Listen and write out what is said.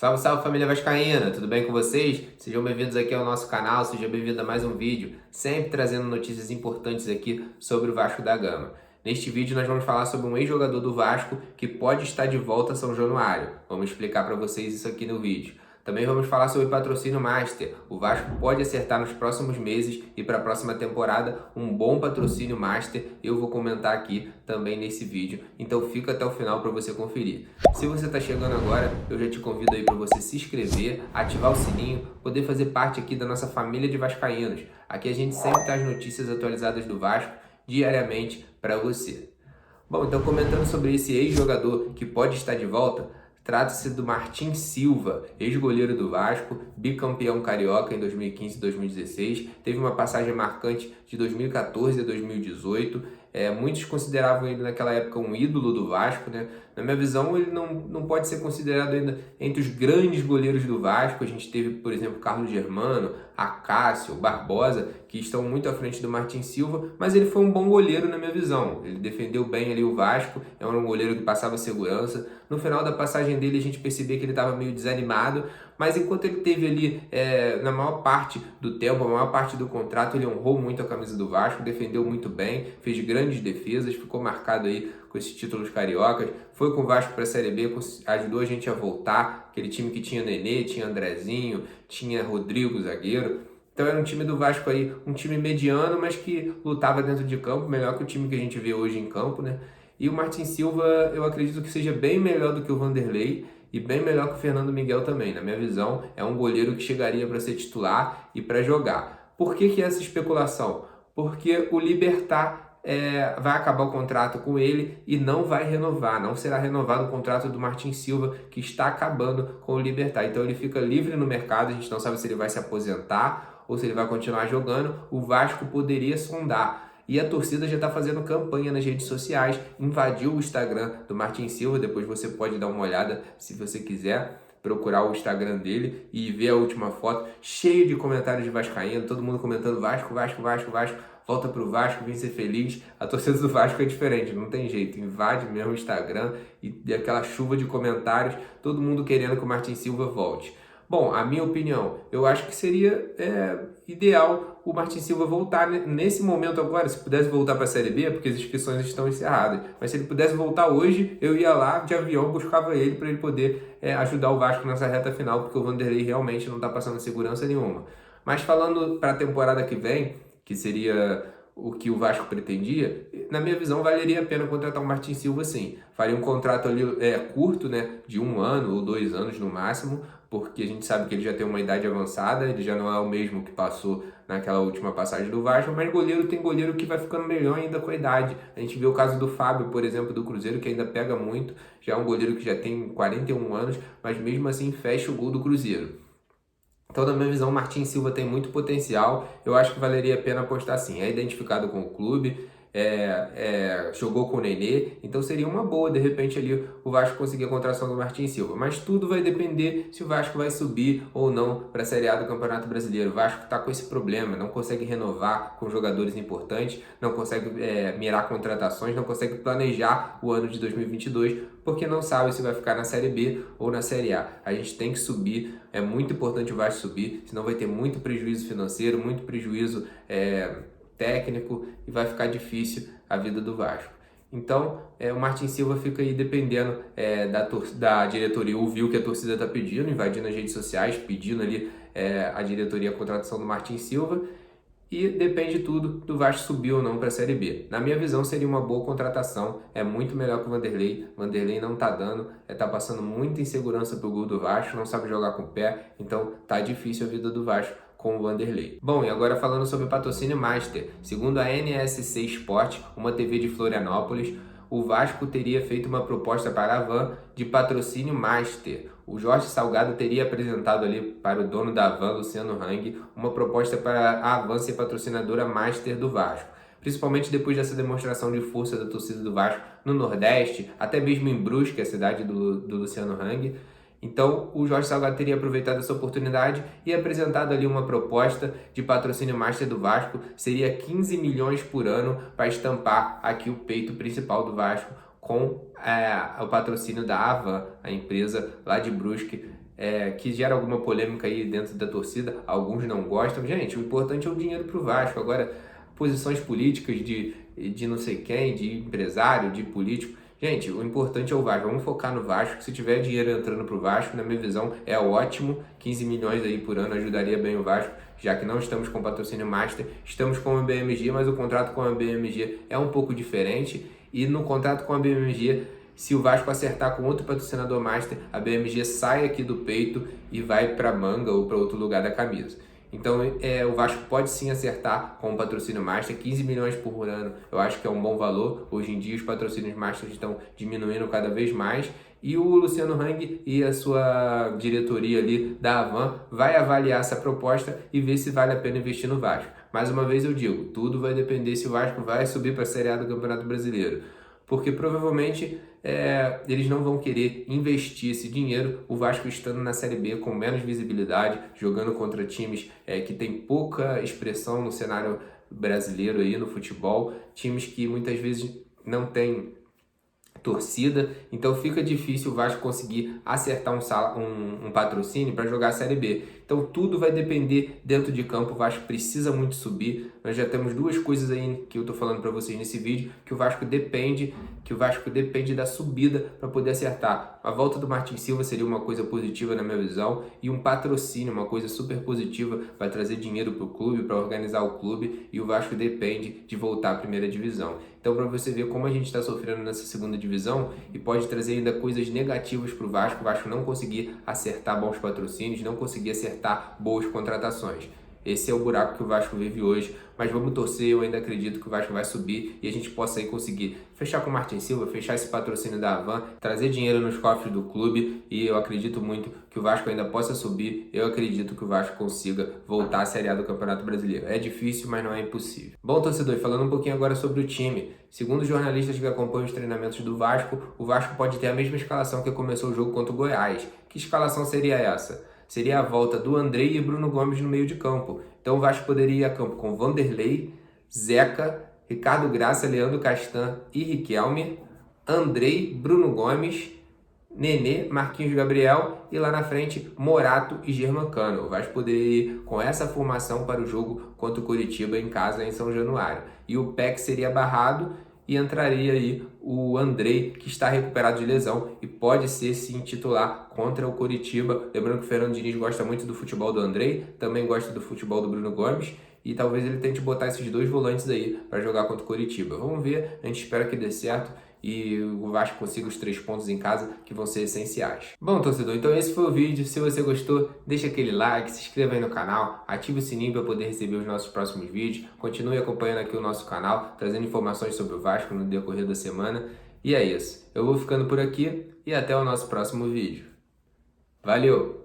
Salve, salve família vascaína, tudo bem com vocês? Sejam bem-vindos aqui ao nosso canal, seja bem-vindo a mais um vídeo, sempre trazendo notícias importantes aqui sobre o Vasco da Gama. Neste vídeo nós vamos falar sobre um ex-jogador do Vasco que pode estar de volta a São Januário. Vamos explicar para vocês isso aqui no vídeo. Também vamos falar sobre patrocínio Master. O Vasco pode acertar nos próximos meses e para a próxima temporada um bom patrocínio Master. Eu vou comentar aqui também nesse vídeo, então fica até o final para você conferir. Se você está chegando agora, eu já te convido aí para você se inscrever, ativar o sininho, poder fazer parte aqui da nossa família de vascaínos. Aqui a gente sempre traz notícias atualizadas do Vasco diariamente para você. Bom, então comentando sobre esse ex-jogador que pode estar de volta, trata-se do Martin Silva, ex-goleiro do Vasco, bicampeão carioca em 2015 e 2016, teve uma passagem marcante de 2014 a 2018, muitos consideravam ele naquela época um ídolo do Vasco, né? Na minha visão, ele não pode ser considerado ainda entre os grandes goleiros do Vasco. A gente teve, por exemplo, Carlos Germano, Acácio, Barbosa, que estão muito à frente do Martin Silva, mas ele foi um bom goleiro na minha visão. Ele defendeu bem ali o Vasco, era um goleiro que passava segurança. No final da passagem dele, a gente percebia que ele estava meio desanimado, mas enquanto ele teve ali, na maior parte do tempo, a maior parte do contrato, ele honrou muito a camisa do Vasco, defendeu muito bem, fez grandes defesas, ficou marcado aí com esses títulos cariocas, foi com o Vasco para a Série B, ajudou a gente a voltar, aquele time que tinha Nenê, tinha Andrezinho, tinha Rodrigo, zagueiro. Então era um time do Vasco aí, um time mediano, mas que lutava dentro de campo, melhor que o time que a gente vê hoje em campo, né? E o Martin Silva, eu acredito que seja bem melhor do que o Vanderlei e bem melhor que o Fernando Miguel também. Na minha visão, é um goleiro que chegaria para ser titular e para jogar. Por que essa especulação? Porque o Libertad vai acabar o contrato com ele e não vai renovar, não será renovado o contrato do Martin Silva, que está acabando com o Libertad. Então ele fica livre no mercado, a gente não sabe se ele vai se aposentar ou se ele vai continuar jogando. O Vasco poderia sondar. E a torcida já está fazendo campanha nas redes sociais, invadiu o Instagram do Martin Silva, depois você pode dar uma olhada se você quiser, procurar o Instagram dele e ver a última foto, cheio de comentários de vascaíno, todo mundo comentando Vasco, Vasco, Vasco, Vasco, volta pro Vasco, vem ser feliz. A torcida do Vasco é diferente, não tem jeito, invade mesmo o Instagram e aquela chuva de comentários, todo mundo querendo que o Martin Silva volte. Bom, a minha opinião, eu acho que seria ideal o Martin Silva voltar nesse momento agora, se pudesse voltar para a Série B, porque as inscrições estão encerradas, mas se ele pudesse voltar hoje, eu ia lá de avião, buscava ele para ele poder ajudar o Vasco nessa reta final, porque o Vanderlei realmente não está passando segurança nenhuma. Mas falando para a temporada que vem, que seria o que o Vasco pretendia, na minha visão valeria a pena contratar o Martin Silva sim. Faria um contrato ali curto, né, de 1 ano ou 2 anos no máximo, porque a gente sabe que ele já tem uma idade avançada, ele já não é o mesmo que passou naquela última passagem do Vasco, mas tem goleiro que vai ficando melhor ainda com a idade. A gente vê o caso do Fábio, por exemplo, do Cruzeiro, que ainda pega muito, já é um goleiro que já tem 41 anos, mas mesmo assim fecha o gol do Cruzeiro. Então, na minha visão, o Martin Silva tem muito potencial, eu acho que valeria a pena apostar sim. É identificado com o clube, jogou com o Nenê, então seria uma boa, de repente, ali o Vasco conseguir a contratação do Martin Silva. Mas tudo vai depender se o Vasco vai subir ou não para a Série A do Campeonato Brasileiro. O Vasco está com esse problema, não consegue renovar com jogadores importantes, não consegue mirar contratações, não consegue planejar o ano de 2022, porque não sabe se vai ficar na Série B ou na Série A. A gente tem que subir, é muito importante o Vasco subir, senão vai ter muito prejuízo financeiro, muito prejuízo técnico e vai ficar difícil a vida do Vasco. Então, o Martin Silva fica aí dependendo da diretoria ouvir o que a torcida está pedindo, invadindo as redes sociais, pedindo ali a diretoria a contratação do Martin Silva, e depende tudo do Vasco subir ou não para a Série B. Na minha visão, seria uma boa contratação, é muito melhor que o Vanderlei. Vanderlei não está dando, está passando muita insegurança pro gol do Vasco, não sabe jogar com o pé, então tá difícil a vida do Vasco com o Vanderlei. Bom, e agora falando sobre patrocínio Master. Segundo a NSC Sport, uma TV de Florianópolis, o Vasco teria feito uma proposta para a Van de patrocínio Master. O Jorge Salgado teria apresentado ali para o dono da Van, Luciano Hang, uma proposta para a Van ser patrocinadora Master do Vasco. Principalmente depois dessa demonstração de força da torcida do Vasco no Nordeste, até mesmo em Brusque, a cidade do Luciano Hang. Então, o Jorge Salgado teria aproveitado essa oportunidade e apresentado ali uma proposta de patrocínio Master do Vasco. Seria 15 milhões por ano para estampar aqui o peito principal do Vasco com o patrocínio da Avan, a empresa lá de Brusque, que gera alguma polêmica aí dentro da torcida, alguns não gostam. Gente, o importante é o dinheiro para o Vasco. Agora, posições políticas de não sei quem, de empresário, de político. Gente, o importante é o Vasco. Vamos focar no Vasco. Se tiver dinheiro entrando para o Vasco, na minha visão, é ótimo. 15 milhões aí por ano ajudaria bem o Vasco, já que não estamos com patrocínio Master, estamos com a BMG, mas o contrato com a BMG é um pouco diferente. E no contrato com a BMG, se o Vasco acertar com outro patrocinador Master, a BMG sai aqui do peito e vai para a manga ou para outro lugar da camisa. Então o Vasco pode sim acertar com o patrocínio Master, 15 milhões por ano, eu acho que é um bom valor. Hoje em dia os patrocínios Master estão diminuindo cada vez mais e o Luciano Hang e a sua diretoria ali da Avan vai avaliar essa proposta e ver se vale a pena investir no Vasco. Mais uma vez eu digo, tudo vai depender se o Vasco vai subir para a Série A do Campeonato Brasileiro, porque provavelmente eles não vão querer investir esse dinheiro, o Vasco estando na Série B com menos visibilidade, jogando contra times que tem pouca expressão no cenário brasileiro aí no futebol, times que muitas vezes não têm torcida, então fica difícil o Vasco conseguir acertar um patrocínio para jogar a Série B. Então tudo vai depender dentro de campo, o Vasco precisa muito subir. Nós já temos duas coisas aí que eu estou falando para vocês nesse vídeo, que o Vasco depende da subida para poder acertar. A volta do Martin Silva seria uma coisa positiva na minha visão, e um patrocínio, uma coisa super positiva, vai trazer dinheiro para o clube, para organizar o clube, e o Vasco depende de voltar à primeira divisão. Então, para você ver como a gente está sofrendo nessa segunda divisão, e pode trazer ainda coisas negativas para o Vasco não conseguir acertar bons patrocínios, não conseguir acertar boas contratações. Esse é o buraco que o Vasco vive hoje, mas vamos torcer, eu ainda acredito que o Vasco vai subir e a gente possa aí conseguir fechar com o Martin Silva, fechar esse patrocínio da Avan, trazer dinheiro nos cofres do clube, e eu acredito muito que o Vasco ainda possa subir, eu acredito que o Vasco consiga voltar à Série A do Campeonato Brasileiro. É difícil, mas não é impossível. Bom, torcedor, falando um pouquinho agora sobre o time, segundo os jornalistas que acompanham os treinamentos do Vasco, o Vasco pode ter a mesma escalação que começou o jogo contra o Goiás. Que escalação seria essa? Seria a volta do Andrei e Bruno Gomes no meio de campo. Então o Vasco poderia ir a campo com Vanderlei, Zeca, Ricardo Graça, Leandro Castan e Riquelme, Andrei, Bruno Gomes, Nenê, Marquinhos Gabriel e lá na frente Morato e Germancano. O Vasco poderia ir com essa formação para o jogo contra o Coritiba em casa em São Januário. E o PEC seria barrado e entraria aí o Andrei, que está recuperado de lesão e pode ser sim titular contra o Coritiba. Lembrando que o Fernando Diniz gosta muito do futebol do Andrei, também gosta do futebol do Bruno Gomes, e talvez ele tente botar esses dois volantes aí para jogar contra o Coritiba. Vamos ver, a gente espera que dê certo e o Vasco consiga os 3 pontos em casa, que vão ser essenciais. Bom, torcedor, então esse foi o vídeo. Se você gostou, deixa aquele like, se inscreva aí no canal, ative o sininho para poder receber os nossos próximos vídeos. Continue acompanhando aqui o nosso canal, trazendo informações sobre o Vasco no decorrer da semana. E é isso. Eu vou ficando por aqui e até o nosso próximo vídeo. Valeu!